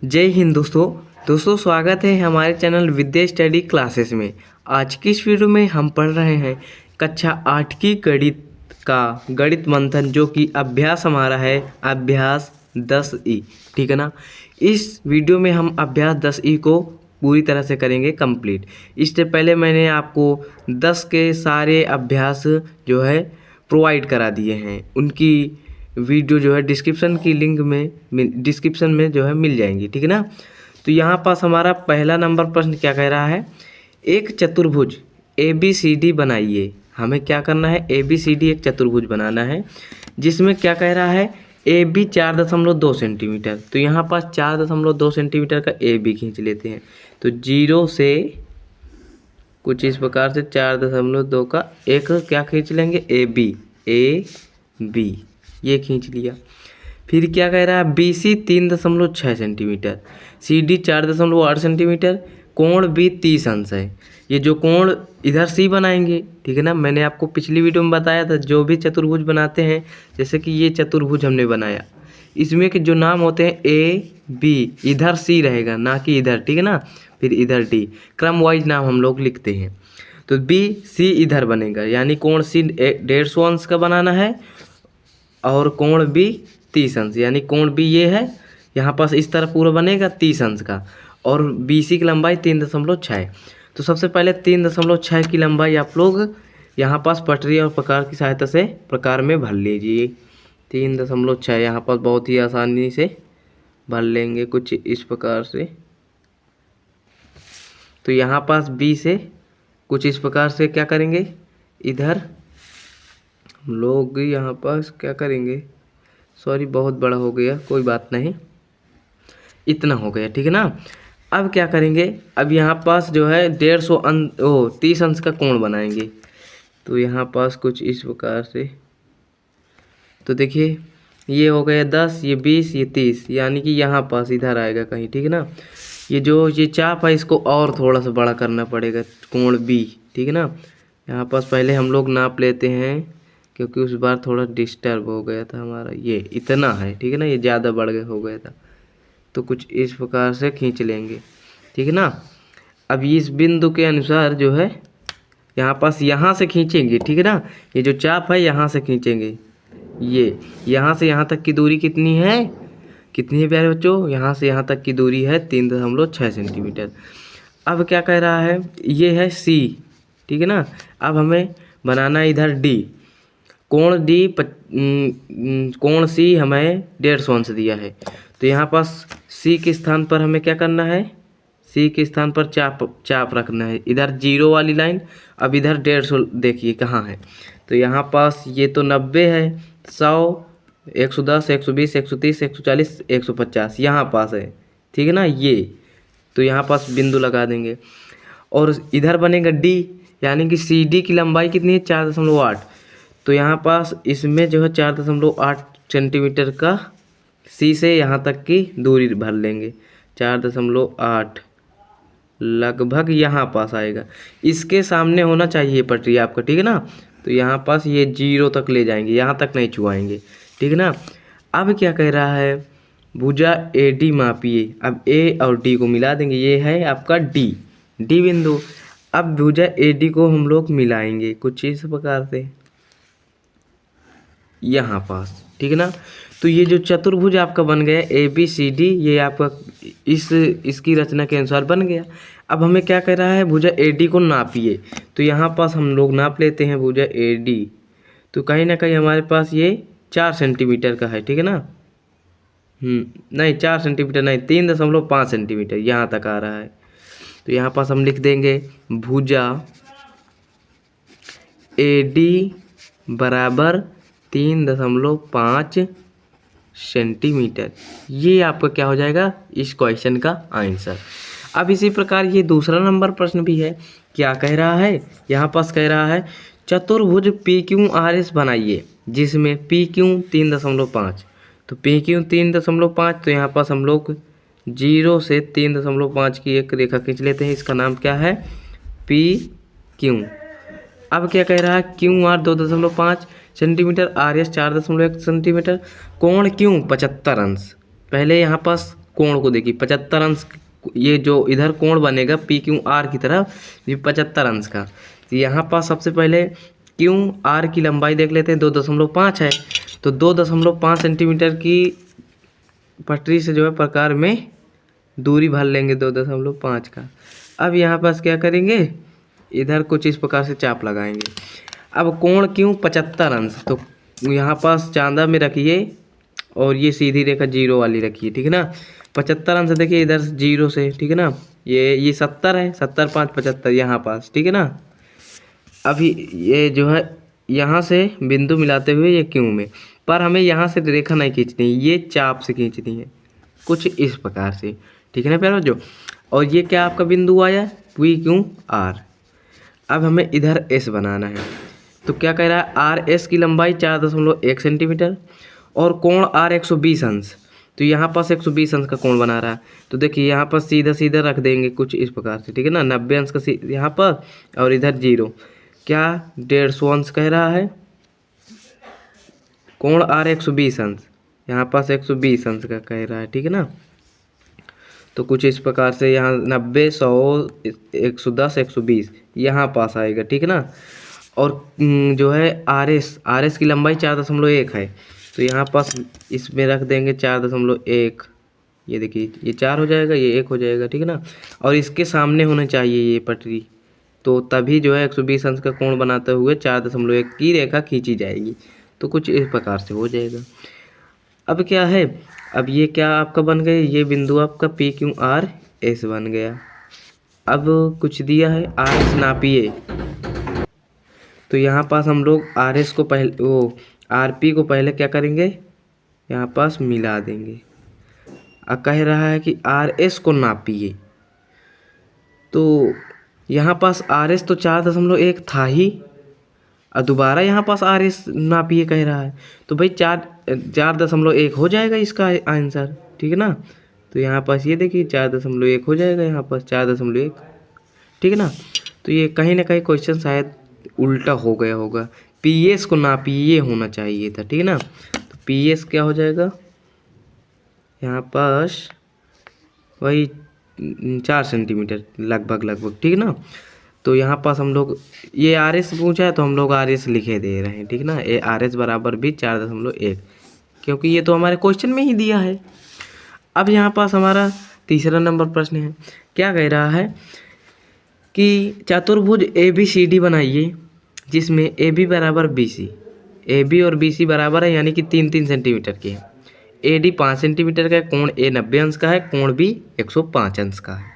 जय हिंद दोस्तों स्वागत है हमारे चैनल विद्या स्टडी क्लासेस में। आज की इस वीडियो में हम पढ़ रहे हैं कक्षा 8 की गणित का गणित मंथन, जो कि अभ्यास हमारा है अभ्यास 10E। ठीक है ना। इस वीडियो में हम अभ्यास 10E को पूरी तरह से करेंगे कंप्लीट। इससे पहले मैंने आपको 10 के सारे अभ्यास जो है प्रोवाइड करा दिए हैं, उनकी वीडियो जो है डिस्क्रिप्शन में जो है मिल जाएंगी। ठीक है ना। तो यहाँ पास हमारा पहला नंबर प्रश्न क्या कह रहा है, एक चतुर्भुज ABCD बनाइए। हमें क्या करना है, ABCD एक चतुर्भुज बनाना है, जिसमें क्या कह रहा है AB 4.2 सेंटीमीटर। तो यहाँ पास 4.2 सेंटीमीटर का AB खींच लेते हैं। तो 0 से कुछ इस प्रकार से 4.2 का एक क्या खींच लेंगे, AB ये खींच लिया। फिर क्या कह रहा है, BC 3.6 सेंटीमीटर, CD 4.8 सेंटीमीटर, कोण B 30 अंश है। ये जो कोण इधर C बनाएंगे, ठीक है ना। मैंने आपको पिछली वीडियो में बताया था, जो भी चतुर्भुज बनाते हैं, जैसे कि ये चतुर्भुज हमने बनाया, इसमें के जो नाम होते हैं A B, इधर C रहेगा ना कि इधर, ठीक है ना। फिर इधर D, क्रम वाइज नाम हम लोग लिखते हैं। तो B C इधर बनेगा, यानी कोण C 150 अंश का बनाना है और कोण B 30 अंश, यानी कोण B ये है, यहाँ पास इस तरह पूरा बनेगा 30 अंश का, और BC की लंबाई 3.6। तो सबसे पहले 3.6 की लंबाई आप लोग यहाँ पास पटरी और प्रकार की सहायता से प्रकार में भर लीजिए। 3.6 यहाँ पास बहुत ही आसानी से भर लेंगे कुछ इस प्रकार से। तो यहाँ पास B से कुछ इस प्रकार से क्या करेंगे, इधर हम लोग यहाँ पास क्या करेंगे, सॉरी बहुत बड़ा हो गया, कोई बात नहीं, इतना हो गया, ठीक है ना। अब क्या करेंगे, अब यहाँ पास जो है 30 अंश का कोण बनाएंगे। तो यहाँ पास कुछ इस प्रकार से, तो देखिए ये हो गया 10, ये 20, ये 30, यानी कि यहाँ पास इधर आएगा कहीं, ठीक है ना। ये चाप है, इसको और थोड़ा सा बड़ा करना पड़ेगा, कोण B, ठीक है ना। यहाँ पास पहले हम लोग नाप लेते हैं, क्योंकि उस बार थोड़ा डिस्टर्ब हो गया था हमारा, ये इतना है, ठीक है ना, ये ज़्यादा बढ़ गया हो गया था। तो कुछ इस प्रकार से खींच लेंगे, ठीक है ना। अब इस बिंदु के अनुसार जो है यहाँ पास यहाँ से खींचेंगे, ठीक है ना। ये जो चाप है यहाँ से खींचेंगे, ये यहाँ से यहाँ तक की दूरी कितनी है प्यारे बच्चों, यहाँ से यहाँ तक की दूरी है 3.6 सेंटीमीटर। अब क्या कह रहा है, ये है C, ठीक है ना। अब हमें बनाना है इधर D, कोण C हमें 150 अंश दिया है। तो यहाँ पास C के स्थान पर हमें क्या करना है, C के स्थान पर चाप रखना है, इधर 0 वाली लाइन। अब इधर 150 देखिए कहाँ है, तो यहाँ पास ये तो 90 है, 100, 110, 120, 130, 140, 150 यहाँ पास है, ठीक है ना ये। तो यहाँ पास बिंदु लगा देंगे, और इधर बनेगा D, यानी कि CD की लंबाई कितनी है, 4.8। तो यहाँ पास इसमें जो है 4.8 सेंटीमीटर का C से यहाँ तक की दूरी भर लेंगे, 4.8 लगभग यहाँ पास आएगा। इसके सामने होना चाहिए पटरी आपका, ठीक है ना। तो यहाँ पास ये 0 तक ले जाएंगे, यहाँ तक नहीं छुआएंगे, ठीक है ना। अब क्या कह रहा है, भुजा AD मापिए। अब A और D को मिला देंगे, ये है आपका D बिंदु। अब भुजा AD को हम लोग मिलाएंगे कुछ इस प्रकार से यहाँ पास, ठीक है ना। तो ये जो चतुर्भुज आपका बन गया ABCD, ये आपका इसकी रचना के अनुसार बन गया। अब हमें क्या कह रहा है, भुजा AD को नापिए। तो यहाँ पास हम लोग नाप लेते हैं भुजा AD। तो कहीं ना कहीं हमारे पास ये 4 सेंटीमीटर का है, ठीक है ना। नहीं 4 सेंटीमीटर नहीं, 3.5 सेंटीमीटर यहाँ तक आ रहा है। तो यहाँ पास हम लिख देंगे भुजा AD बराबर 3.5 सेंटीमीटर। ये आपका क्या हो जाएगा, इस क्वेश्चन का आंसर। अब इसी प्रकार ये दूसरा नंबर प्रश्न भी है। क्या कह रहा है, यहाँ पास कह रहा है चतुर्भुज PQRS बनाइए, जिसमें PQ 3.5। तो PQ 3.5, तो यहाँ पास हम लोग 0 से 3.5 की एक रेखा खींच लेते हैं, इसका नाम क्या है, PQ। अब क्या कह रहा है, QR 2.5 सेंटीमीटर, RS 4.1 सेंटीमीटर, कोण Q 75 अंश। पहले यहाँ पास कोण को देखिए 75 अंश, ये जो इधर कोण बनेगा पी क्यू आर की तरफ, ये 75 अंश का। तो यहाँ पास सबसे पहले क्यू आर की लंबाई देख लेते हैं, 2.5 है, तो 2.5 सेंटीमीटर की पटरी से जो है प्रकार में दूरी भर लेंगे 2.5 का। अब यहाँ पास क्या करेंगे, इधर कुछ इस प्रकार से चाप लगाएंगे। अब कोण क्यों 75 अंश, तो यहाँ पास चांदा में रखिए और ये सीधी रेखा जीरो वाली रखिए, ठीक है ना। 75 अंश देखिए इधर जीरो से, ठीक है ना, ये 70 है, 70 5 75 यहाँ पास, ठीक है ना। अभी ये जो है यहाँ से बिंदु मिलाते हुए ये क्यों में, पर हमें यहाँ से रेखा नहीं खींचनी, ये चाप से खींचनी है कुछ इस प्रकार से, ठीक है ना प्यारो जो। और ये क्या आपका बिंदु आया, पी क्यू आर। अब हमें इधर एस बनाना है, तो क्या कह रहा है, आर एस की लंबाई 4.1 सेंटीमीटर और कोण आर 120 अंश। तो यहाँ पास 120 अंश का कोण बना रहा है, तो देखिए यहाँ पर सीधा सीधा रख देंगे कुछ इस प्रकार से, ठीक है ना। 90 अंश का यहाँ पर और इधर जीरो, क्या 150 अंश कह रहा है, कोण आर 120 अंश, यहाँ पास 120 अंश का कह रहा है, ठीक है ना। तो कुछ इस प्रकार से यहाँ 90 100 110 120 यहाँ पास आएगा, ठीक है ना। और जो है आर एस की लंबाई 4.1 है, तो यहाँ पास इसमें रख देंगे 4.1, ये देखिए ये 4 हो जाएगा, ये 1 हो जाएगा, ठीक है ना। और इसके सामने होना चाहिए ये पटरी, तो तभी जो है 120 अंश का कोण बनाते हुए 4.1 की रेखा खींची जाएगी। तो कुछ इस प्रकार से हो जाएगा। अब क्या है, अब ये क्या आपका बन गया, ये बिंदु आपका पी क्यू आर एस बन गया। अब कुछ दिया है आर एस नापिए, तो यहाँ पास हम लोग आर एस को पहले वो आर पी को पहले क्या करेंगे, यहाँ पास मिला देंगे। अब कह रहा है कि आर एस को नापिए, तो यहाँ पास आर एस तो 4.1 था ही, और दोबारा यहाँ पास आर एस नापिए कह रहा है, तो भाई 4.1 हो जाएगा इसका आंसर, ठीक है ना। तो यहाँ पास ये देखिए 4.1 हो जाएगा, यहाँ पास 4.1, ठीक है ना। तो ये कहीं ना कहीं क्वेश्चन शायद उल्टा हो गया होगा, पी एस को नापिए होना चाहिए था, ठीक है ना। तो पी एस क्या हो जाएगा, यहाँ पास वही 4 सेंटीमीटर लगभग, ठीक है ना। तो यहाँ पास हम लोग ये आर एस पूछा है तो हम लोग आर एस लिखे दे रहे हैं, ठीक है ना। ये आर एस बराबर भी 4.1, क्योंकि ये तो हमारे क्वेश्चन में ही दिया है। अब यहाँ पास हमारा तीसरा नंबर प्रश्न है, क्या कह रहा है कि चतुर्भुज ए बी सी डी बनाइए जिसमें ए बी बराबर बी सी, ए बी और बी सी बराबर है यानी कि 3-3 सेंटीमीटर के हैं। ए डी 5 सेंटीमीटर का है, कोण ए 90 अंश का है, कोण बी 105 अंश का है।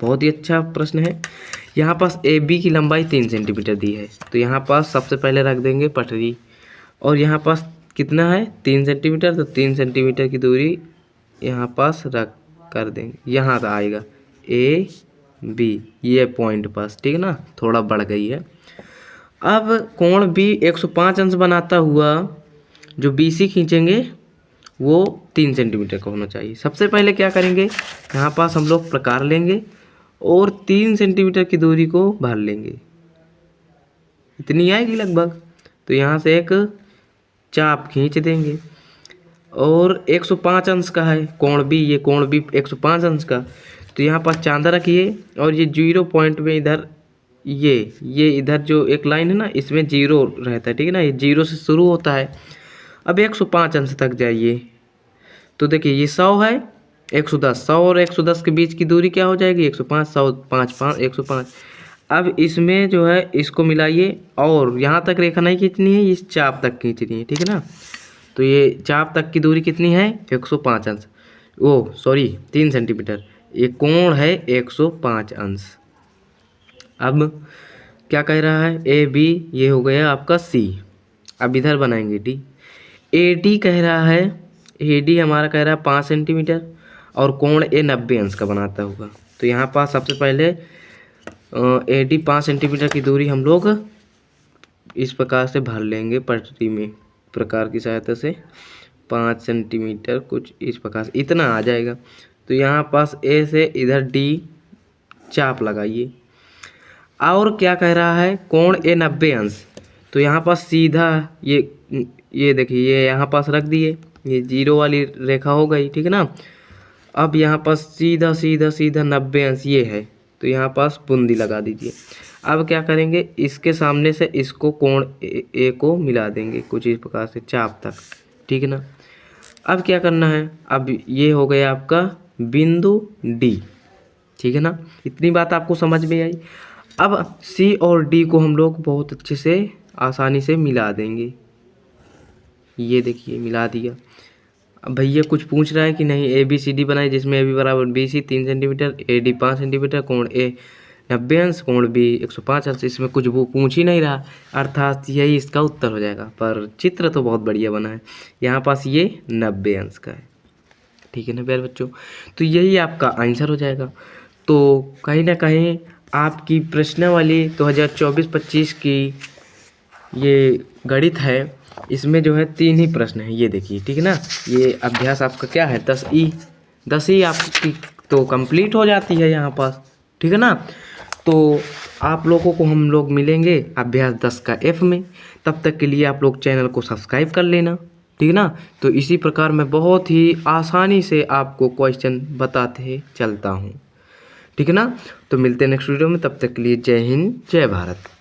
बहुत ही अच्छा प्रश्न है। यहाँ पास ए बी की लंबाई 3 सेंटीमीटर दी है, तो यहाँ पास सबसे पहले रख देंगे पटरी, और यहाँ पास कितना है 3 सेंटीमीटर, तो 3 सेंटीमीटर की दूरी यहाँ पास रख कर देंगे, यहाँ से आएगा ए बी, ये पॉइंट पास, ठीक है ना, थोड़ा बढ़ गई है। अब कोण बी 105 अंश बनाता हुआ जो बी सी खींचेंगे वो 3 सेंटीमीटर का होना चाहिए। सबसे पहले क्या करेंगे, यहाँ पास हम लोग प्रकार लेंगे और 3 सेंटीमीटर की दूरी को भर लेंगे, इतनी आएगी लगभग। तो यहाँ से एक चाप खींच देंगे, और 105 अंश का है कोण बी, ये कोण बी 105 अंश का, तो यहाँ पास चांदा रखिए, और ये 0 पॉइंट में इधर ये इधर जो एक लाइन है ना, इसमें 0 रहता है, ठीक है ना, ये 0 से शुरू होता है। अब 105 अंश तक जाइए, तो देखिए ये 100 है, 110, 100 और 110 के बीच की दूरी क्या हो जाएगी 105, 100 5 5 105। अब इसमें जो है इसको मिलाइए, और यहाँ तक रेखा नहीं खींचनी है, इस चाप तक खींचनी है, ठीक है ना। तो ये चाप तक की दूरी कितनी है 105 अंश, ओ सॉरी 3 सेंटीमीटर, ये कोण है 105 अंश। अब क्या कह रहा है, ए बी ये हो गया आपका सी। अब इधर बनाएंगे डी, ए डी कह रहा है, ए डी हमारा कह रहा है 5 सेंटीमीटर, और कोण ए 90 अंश का बनाता होगा। तो यहाँ पास सबसे पहले ए डी 5 सेंटीमीटर की दूरी हम लोग इस प्रकार से भर लेंगे पटरी में, प्रकार की सहायता से 5 सेंटीमीटर कुछ इस प्रकार से, इतना आ जाएगा। तो यहाँ पास ए से इधर डी चाप लगाइए, और क्या कह रहा है कोण ए 90 अंश, तो यहाँ पास सीधा ये देखिए ये यहाँ पास रख दिए, ये 0 वाली रेखा हो गई, ठीक है ना। अब यहाँ पास सीधा सीधा सीधा 90 अंश ये है, तो यहाँ पास बूंदी लगा दीजिए। अब क्या करेंगे, इसके सामने से इसको कोण ए को मिला देंगे कुछ इस प्रकार से चाप तक, ठीक है ना। अब क्या करना है, अब ये हो गया आपका बिंदु डी, ठीक है ना। इतनी बात आपको समझ में आई। अब सी और डी को हम लोग बहुत अच्छे से आसानी से मिला देंगे। ये देखिए मिला दिया। अब भैया कुछ पूछ रहा है कि नहीं, ए बी सी डी बनाए जिसमें ए बी बराबर B C 3 centimetre, A D 5 centimetre, कोण ए 90 अंश, कोण बी 105 अंश। इसमें कुछ वो पूछ ही नहीं रहा, अर्थात यही इसका उत्तर हो जाएगा। पर चित्र तो बहुत बढ़िया बना है। यहाँ पास ये 90 अंश का है, ठीक है ना प्यारे बच्चों। तो यही आपका आंसर हो जाएगा। तो कहीं ना कहीं आपकी प्रश्नावली 2024-25 की ये गणित है, इसमें जो है 3 ही प्रश्न हैं, ये देखिए, ठीक है ना। ये अभ्यास आपका क्या है 10 ही आपकी तो कंप्लीट हो जाती है यहाँ पास, ठीक है ना। तो आप लोगों को हम लोग मिलेंगे अभ्यास 10 का F में। तब तक के लिए आप लोग चैनल को सब्सक्राइब कर लेना, ठीक है ना। तो इसी प्रकार मैं बहुत ही आसानी से आपको क्वेश्चन बताते चलता हूँ, ठीक है ना। तो मिलते हैं नेक्स्ट वीडियो में, तब तक के लिए जय हिंद जय भारत।